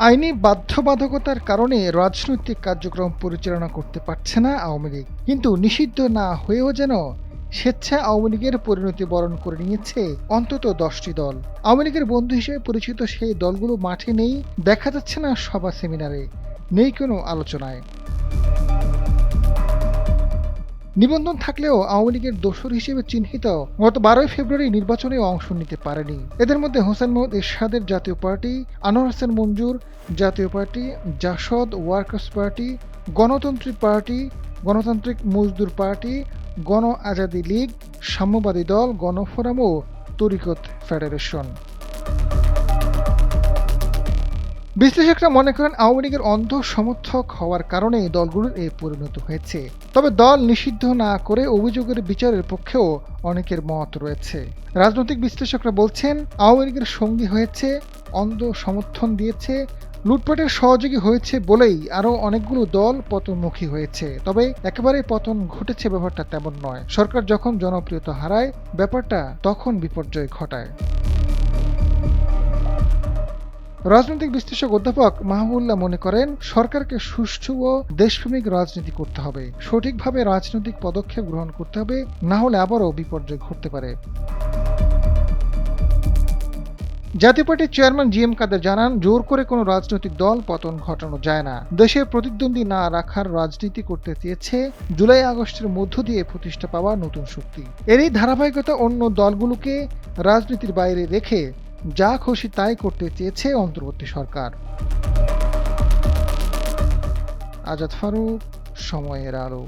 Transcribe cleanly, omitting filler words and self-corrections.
আইনি বাধ্যবাধকতার কারণে রাজনৈতিক কার্যক্রম পরিচালনা করতে পারছে না আওয়ামী লীগ, কিন্তু নিষিদ্ধ না হয়েও যেন স্বেচ্ছায় আওয়ামী লীগের পরিণতি বরণ করে নিয়েছে অন্তত 10টি দল। আওয়ামী লীগের বন্ধু হিসেবে পরিচিত সেই দলগুলো মাঠে নেই, দেখা যাচ্ছে না সভা সেমিনারে, নেই কোনো আলোচনায়। নিবন্ধন থাকলেও আওয়ামী লীগের দোসর হিসেবে চিহ্নিত গত 12ই ফেব্রুয়ারি নির্বাচনে অংশ নিতে পারেনি। এদের মধ্যে হোসেন মোহাম্মদ এরশাদের জাতীয় party, Anwar Hossain Manjur Jatiya party, Jasad workers party, Ganatantri party, Ganatantrik Majdur party, গণ আজাদি লীগ, সাম্যবাদী দল, গণফোরাম ও তরিকত ফেডারেশন। বিশ্লেষকরা মনে করেন আওয়ামী লীগের অন্ধ সমর্থক হওয়ার কারণে দলগুলোর এই পরিণত হয়েছে। তবে দল নিষিদ্ধ না করে অভিযোগের বিচারের পক্ষেও অনেকের মত রয়েছে। রাজনৈতিক বিশ্লেষকরা বলছেন আওয়ামী লীগের সঙ্গী হয়েছে, অন্ধ সমর্থন দিয়েছে, লুটপাটের সহযোগী হয়েছে বলেই আরও অনেকগুলো দল পতনমুখী হয়েছে। তবে একেবারে পতন ঘটেছে ব্যাপারটা তেমন নয়। সরকার যখন জনপ্রিয়তা হারায়, ব্যাপারটা তখন বিপর্যয় ঘটায়। রাজনৈতিক বিশ্লেষক অধ্যাপক মাহবুবুল্লাহ মনে করেন সরকারকে সুষ্ঠু ও দেশপ্রেমিক রাজনীতি করতে হবে, সঠিকভাবে রাজনৈতিক পদক্ষেপ গ্রহণ করতে হবে, না হলে আবারও বিপর্যয় ঘটতে পারে। জাতীয় পার্টির চেয়ারম্যান জি এম কাদের জানান, জোর করে কোনো রাজনৈতিক দল পতন ঘটানো যায় না। দেশে প্রতিদ্বন্দ্বী না রাখার রাজনীতি করতে চেয়েছে জুলাই আগস্টের মধ্য দিয়ে প্রতিষ্ঠা পাওয়া নতুন শক্তি। এরই ধারাবাহিকতা অন্য দলগুলোকে রাজনীতির বাইরে রেখে যা খুশি তাই করতে চেয়েছে অন্তর্বর্তী সরকার। আজাদ ফারুক, সময়ের আলো।